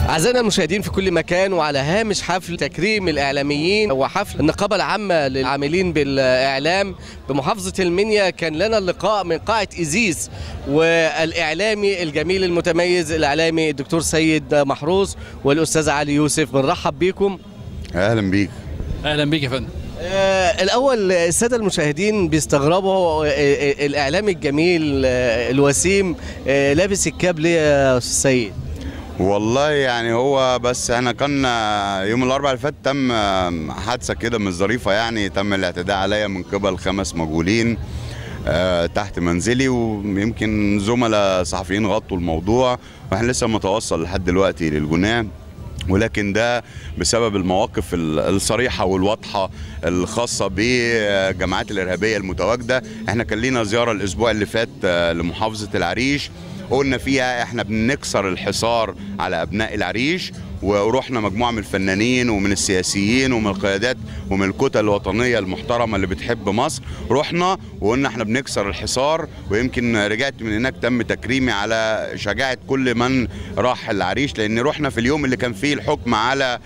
أعزائنا المشاهدين في كل مكان، وعلى هامش حفل تكريم الإعلاميين وحفل النقابة العامة للعاملين بالإعلام بمحافظة المنيا، كان لنا اللقاء من قاعة إيزيس والإعلامي الجميل المتميز الإعلامي الدكتور سيد محروس والأستاذ علي يوسف. بنرحب بيكم. أهلا بيك. أهلا بيك يا فندم. الأول السادة المشاهدين بيستغربوا الإعلامي الجميل الوسيم لابس الكاب ليه يا أستاذ سيد؟ والله يعني هو بس احنا كنا يوم الاربعاء اللي فات تم حادثه كده مش ظريفه، يعني تم الاعتداء عليا من قبل 5 مجهولين تحت منزلي، ويمكن زملاء صحفيين غطوا الموضوع واحنا لسه متوصل لحد دلوقتي للجناه، ولكن ده بسبب المواقف الصريحه والواضحه الخاصه بالجماعات الارهابيه المتواجده. احنا كان لينا زياره الاسبوع اللي فات لمحافظه العريش، قلنا فيها احنا بنكسر الحصار على ابناء العريش، ورحنا مجموعه من الفنانين ومن السياسيين ومن القيادات ومن الكتل الوطنيه المحترمه اللي بتحب مصر، رحنا وقلنا احنا بنكسر الحصار. ويمكن رجعت من هناك تم تكريمي على شجاعه كل من راح العريش، لان رحنا في اليوم اللي كان فيه الحكم على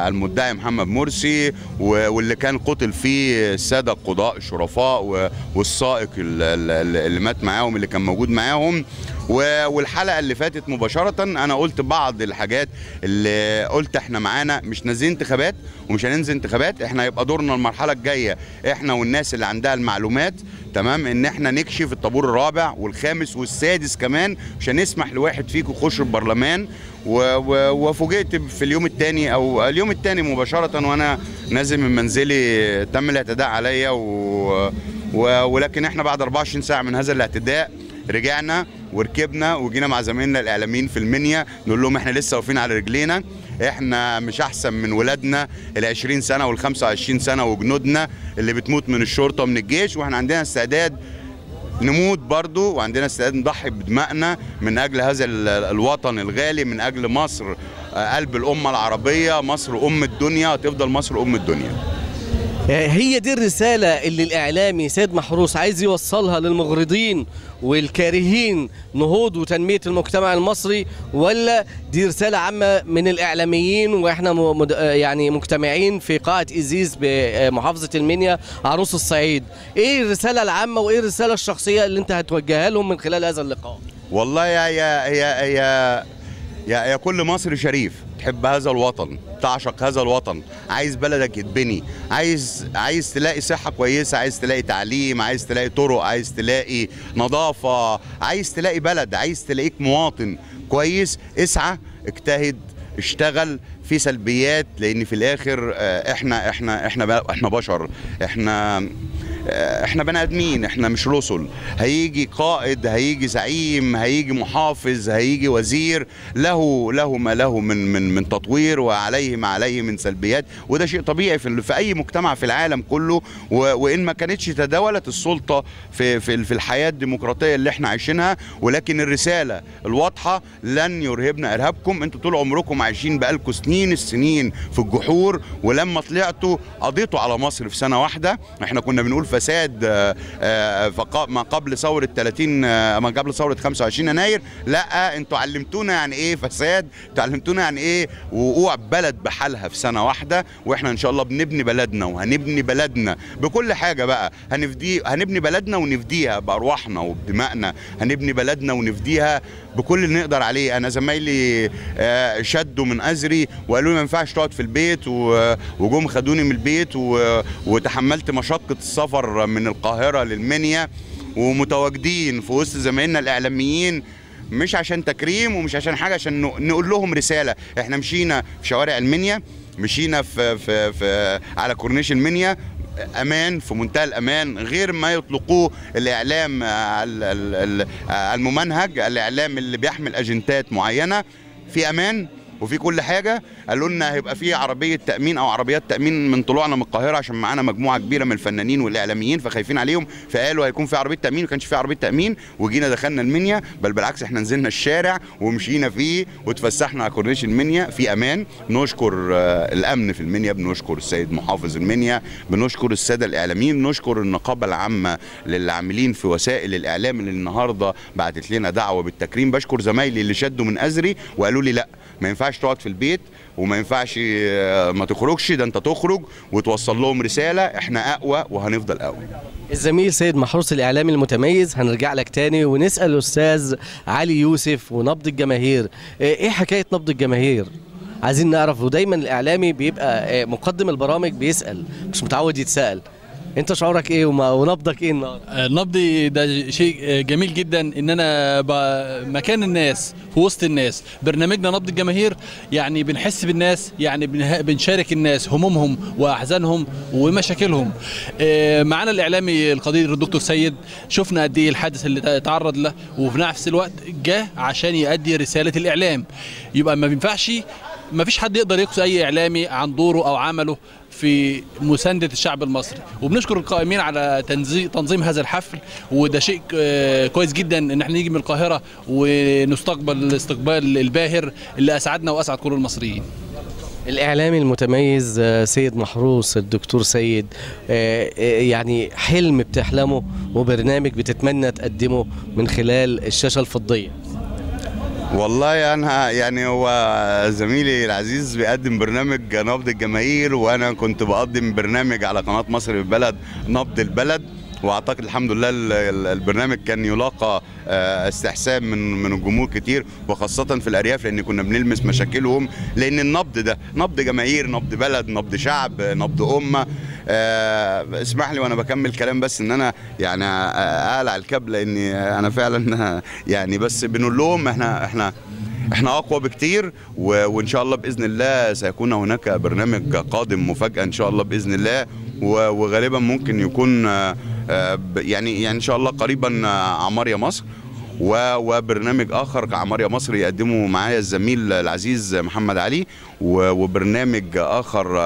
المدعي محمد مرسي، واللي كان قتل فيه الساده القضاء الشرفاء والسائق اللي مات معاهم اللي كان موجود معاهم. والحلقه اللي فاتت مباشره انا قلت بعض الحاجات اللي قلت احنا معانا مش نازلين انتخابات ومش هننزل انتخابات، احنا هيبقى دورنا المرحله الجايه احنا والناس اللي عندها المعلومات تمام ان احنا نكشف الطابور الرابع والخامس والسادس كمان، مش هنسمح لواحد فيكم يخش البرلمان. وفوجئت في اليوم الثاني او اليوم الثاني مباشره وانا نازل من منزلي تم الاعتداء عليا ولكن احنا بعد 24 ساعه من هذا الاعتداء رجعنا وركبنا وجينا مع زمايلنا الاعلاميين في المنيا نقول لهم احنا لسه واقفين على رجلينا، احنا مش احسن من ولادنا ال20 سنه وال25 سنه وجنودنا اللي بتموت من الشرطه ومن الجيش، واحنا عندنا استعداد نموت برضو وعندنا استعداد نضحي بدمائنا من اجل هذا الوطن الغالي، من اجل مصر قلب الامه العربيه، مصر ام الدنيا، تفضل مصر ام الدنيا. هي دي الرسالة اللي الإعلامي سيد محروس عايز يوصلها للمغرضين والكارهين نهوض وتنمية المجتمع المصري، ولا دي رسالة عامة من الإعلاميين وإحنا يعني مجتمعين في قاعة إيزيس بمحافظة المنيا عروس الصعيد؟ إيه الرسالة العامة وإيه الرسالة الشخصية اللي أنت هتوجهها لهم من خلال هذا اللقاء؟ والله يا كل مصري شريف تحب هذا الوطن، تعشق هذا الوطن، عايز بلدك يتبني، عايز تلاقي صحة كويسة، عايز تلاقي تعليم، عايز تلاقي طرق، عايز تلاقي نظافة، عايز تلاقي بلد، عايز تلاقيك مواطن كويس، اسعى، اجتهد، اشتغل في سلبيات، لان في الاخر احنا بشر، احنا بني ادمين، احنا مش رسل. هيجي قائد، هيجي زعيم، هيجي محافظ، هيجي وزير له ما له من تطوير وعليه ما عليه من سلبيات، وده شيء طبيعي في اي مجتمع في العالم كله. وان ما كانتش تداولت السلطه في الحياه الديمقراطيه اللي احنا عايشينها، ولكن الرساله الواضحه لن يرهبنا ارهابكم، انتوا طول عمركم عايشين بقالكم سنين السنين في الجحور، ولما طلعتوا قضيتوا على مصر في سنه واحده. احنا كنا بنقول فساد ما قبل ثوره 30 ما قبل ثوره 25 يناير، لا انتوا علمتونا يعني ايه فساد، تعلمتونا يعني ايه وقوع بلد بحالها في سنه واحده. واحنا ان شاء الله بنبني بلدنا وهنبني بلدنا بكل حاجه بقى، هنبني بلدنا ونفديها بارواحنا وبدمائنا، هنبني بلدنا ونفديها بكل اللي نقدر عليه. انا زمايلي شدوا من ازري وقالوا لي ما ينفعش تقعد في البيت، وجم خدوني من البيت وتحملت مشقه السفر من القاهره للمنيا، ومتواجدين في وسط زمايلنا الاعلاميين مش عشان تكريم ومش عشان حاجه، عشان نقول لهم رساله. احنا مشينا في شوارع المنيا، مشينا في على كورنيش المنيا، امان في منتهى الامان، غير ما يطلقوه الاعلام الممنهج، الاعلام اللي بيحمل اجندات معينه، في امان وفي كل حاجه. قالوا لنا هيبقى في عربيه تامين او عربيات تامين من طلوعنا من القاهره عشان معانا مجموعه كبيره من الفنانين والاعلاميين فخايفين عليهم، فقالوا هيكون في عربيه تامين، ما كانش في عربيه تامين. وجينا دخلنا المنيا، بل بالعكس احنا نزلنا الشارع ومشينا فيه وتفسحنا على كورنيش المنيا في امان. نشكر الامن في المنيا، بنشكر السيد محافظ المنيا، بنشكر الساده الاعلاميين، بنشكر النقابه العامه للعاملين في وسائل الاعلام اللي النهارده بعتت لنا دعوه بالتكريم. بشكر زمايلي اللي شدوا من ازري وقالوا لي لا ما ينفعش تقعد في البيت وما ينفعش ما تخرجش، ده انت تخرج وتوصل لهم رساله احنا اقوى وهنفضل اقوى. الزميل سيد محروس الإعلامي المتميز، هنرجع لك تاني ونسأل الأستاذ علي يوسف ونبض الجماهير. إيه حكاية نبض الجماهير؟ عايزين نعرف، ودايما الإعلامي بيبقى مقدم البرامج بيسأل، مش متعود يتسأل. أنت شعورك إيه ونبضك إيه النهارده؟ نبضي ده شيء جميل جدا، إن أنا مكان الناس في وسط الناس. برنامجنا نبض الجماهير يعني بنحس بالناس، يعني بنشارك الناس همومهم وأحزانهم ومشاكلهم. معانا الإعلامي القدير الدكتور سيد، شفنا قد إيه الحادث اللي تعرض له، وفي نفس الوقت جه عشان يؤدي رسالة الإعلام. يبقى ما فيش حد يقدر يقصي أي إعلامي عن دوره أو عمله في مساندة الشعب المصري. وبنشكر القائمين على تنظيم هذا الحفل، وده شيء كويس جدا ان احنا نيجي من القاهرة ونستقبل الاستقبال الباهر اللي اسعدنا واسعد كل المصريين. الإعلامي المتميز سيد محروس، الدكتور سيد، يعني حلم بتحلمه وبرنامج بتتمنى تقدمه من خلال الشاشة الفضية؟ والله انا يعني هو زميلي العزيز بيقدم برنامج نبض الجماهير، وانا كنت بقدم برنامج على قناه مصر البلد نبض البلد، واعتقد الحمد لله البرنامج كان يلاقى استحسان من الجمهور كتير، وخاصه في الارياف، لان كنا بنلمس مشاكلهم، لان النبض ده نبض جماهير، نبض بلد، نبض شعب، نبض امه. اسمح لي وانا بكمل كلام بس ان انا يعني اقلع الكاب، لان انا فعلا يعني بس بنقول لهم احنا اقوى بكتير، وان شاء الله باذن الله سيكون هناك برنامج قادم مفاجاه ان شاء الله باذن الله، وغالبا ممكن يكون يعني ان شاء الله قريبا عمار يا مصر، وبرنامج اخر عمار يا مصر يقدمه معايا الزميل العزيز محمد علي، وبرنامج اخر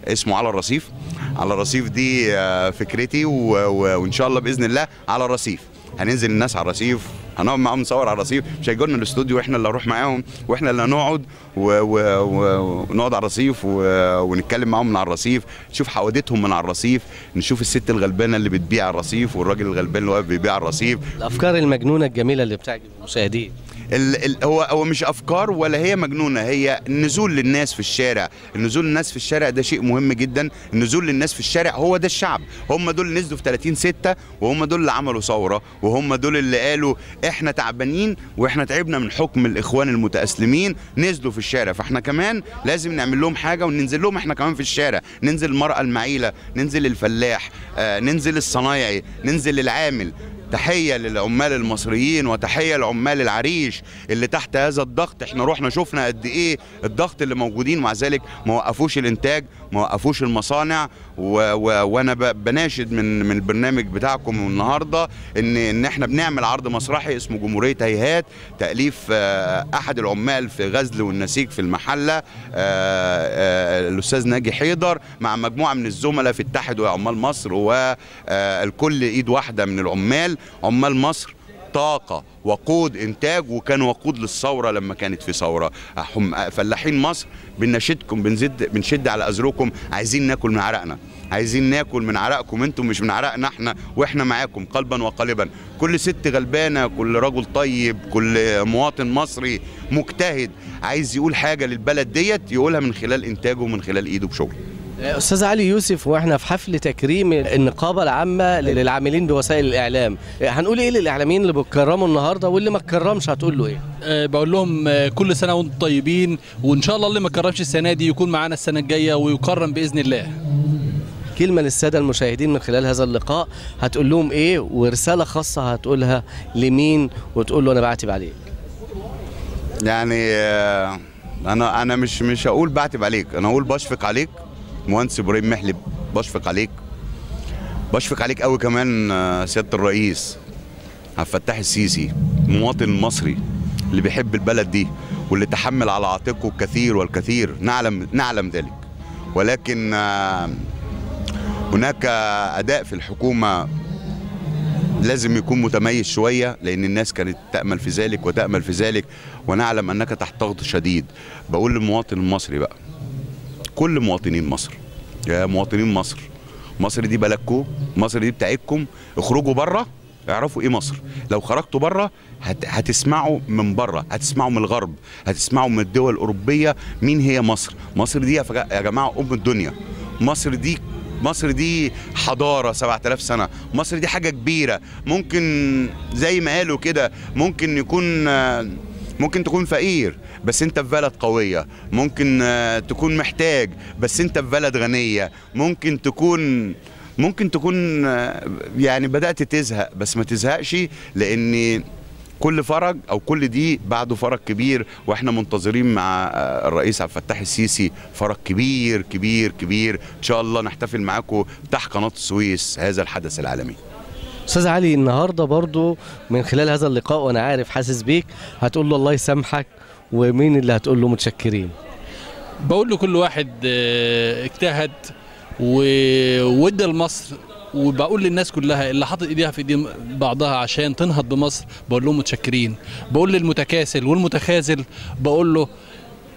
اسمه على الرصيف. على الرصيف دي فكرتي، وان شاء الله باذن الله على الرصيف هننزل الناس على الرصيف، هنقعد معاهم نصور على الرصيف، مش هيجوا لنا الاستوديو واحنا اللي هنروح معاهم، واحنا اللي هنقعد ونقعد على الرصيف ونتكلم معاهم من على الرصيف، نشوف حوادثهم من على الرصيف، نشوف الست الغلبانه اللي بتبيع على الرصيف والراجل الغلبان اللي واقف بيبيع على الرصيف. الافكار المجنونه الجميله اللي بتعجب المشاهدين. هو مش افكار ولا هي مجنونه، هي النزول للناس في الشارع. النزول للناس في الشارع ده شيء مهم جدا. النزول للناس في الشارع هو ده الشعب، هم دول اللي نزلوا في 30/6، وهم دول اللي عملوا ثوره، وهم دول اللي قالوا احنا تعبانين واحنا تعبنا من حكم الاخوان المتأسلمين، نزلوا في الشارع. فاحنا كمان لازم نعمل لهم حاجه وننزل لهم احنا كمان في الشارع، ننزل المرأة المعيله، ننزل الفلاح، ننزل الصنايعي، ننزل العامل. تحية للعمال المصريين وتحية لعمال العريش اللي تحت هذا الضغط. احنا روحنا شفنا قد ايه الضغط اللي موجودين، ومع ذلك ما وقفوش الانتاج، ما وقفوش المصانع. وانا بناشد من البرنامج بتاعكم النهارده ان احنا بنعمل عرض مسرحي اسمه جمهورية هيهات، تأليف احد العمال في غزل والنسيج في المحلة، الاستاذ ناجي حيدر، مع مجموعة من الزملاء في اتحدوا يا عمال مصر، والكل ايد واحدة من العمال. عمال مصر طاقة، وقود إنتاج، وكان وقود للثورة لما كانت في ثورة. فلاحين مصر بنشدكم، بنشد على أزركم، عايزين ناكل من عرقنا، عايزين ناكل من عرقكم انتم، مش من عرقنا احنا، واحنا معاكم قلبا وقالبا. كل ست غلبانة، كل رجل طيب، كل مواطن مصري مجتهد عايز يقول حاجة للبلد ديت، يقولها من خلال إنتاجه ومن خلال إيده بشغله. أستاذ علي يوسف، وإحنا في حفل تكريم النقابة العامة للعاملين بوسائل الإعلام، هنقول إيه للإعلاميين اللي بيتكرموا النهاردة، واللي ما اتكرمش هتقول له إيه؟ بقول لهم كل سنة وأنتم طيبين، وإن شاء الله اللي ما اتكرمش السنة دي يكون معانا السنة الجاية ويكرم بإذن الله. كلمة للسادة المشاهدين من خلال هذا اللقاء هتقول لهم إيه، ورسالة خاصة هتقولها لمين وتقول له أنا بعتب عليك؟ يعني أنا مش هقول بعتب عليك، أنا هقول بشفق عليك. مهندس ابراهيم محلب، بشفق عليك، بشفق عليك قوي كمان سياده الرئيس عبد الفتاح السيسي، المواطن المصري اللي بيحب البلد دي، واللي تحمل على عاتقه الكثير والكثير، نعلم ذلك. ولكن هناك اداء في الحكومه لازم يكون متميز شويه، لان الناس كانت تامل في ذلك وتامل في ذلك، ونعلم انك تحت ضغط شديد. بقول للمواطن المصري بقى، كل مواطنين مصر، يا مواطنين مصر، مصر دي بلدكم، مصر دي بتاعتكم، اخرجوا بره اعرفوا ايه مصر. لو خرجتوا بره هتسمعوا من بره، هتسمعوا من الغرب، هتسمعوا من الدول الاوروبيه مين هي مصر. مصر دي يا جماعه ام الدنيا. مصر دي حضاره 7000 سنه. مصر دي حاجه كبيره. ممكن زي ما قالوا كده ممكن تكون فقير بس انت في بلد قويه، ممكن تكون محتاج بس انت في بلد غنيه، ممكن تكون يعني بدأت تزهق بس ما تزهقش، لأن كل فرج أو كل دي بعده فرج كبير، وإحنا منتظرين مع الرئيس عبد الفتاح السيسي فرج كبير كبير كبير. إن شاء الله نحتفل معاكم تحت قناة السويس هذا الحدث العالمي. استاذ علي، النهارده برضو من خلال هذا اللقاء وانا عارف حاسس بيك، هتقول له الله يسامحك، ومين اللي هتقول له متشكرين؟ بقول له كل واحد اجتهد وادى لمصر، وبقول للناس كلها اللي حاطط ايديها في ايدين بعضها عشان تنهض بمصر بقول لهم متشكرين. بقول للمتكاسل والمتخاذل بقول له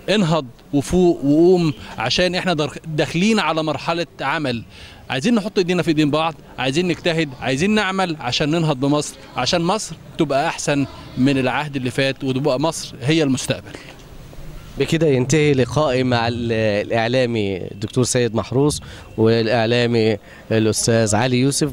انهض وفوق وقوم، عشان احنا داخلين على مرحله عمل، عايزين نحط ايدينا في ايدين بعض، عايزين نجتهد، عايزين نعمل عشان ننهض بمصر، عشان مصر تبقى احسن من العهد اللي فات، وتبقى مصر هي المستقبل. بكده ينتهي لقائي مع الإعلامي الدكتور سيد محروس والإعلامي الأستاذ علي يوسف.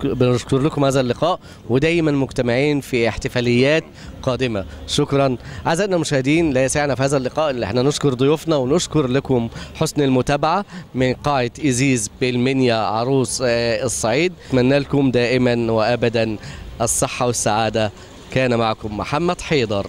بنشكر لكم هذا اللقاء، ودايما مجتمعين في احتفاليات قادمة. شكرا أعزائنا المشاهدين. لا يسعنا في هذا اللقاء اللي احنا نشكر ضيوفنا ونشكر لكم حسن المتابعة من قاعة إزيز بالمنيا عروس الصعيد. أتمنى لكم دائما وأبدا الصحة والسعادة. كان معكم محمد حيدر.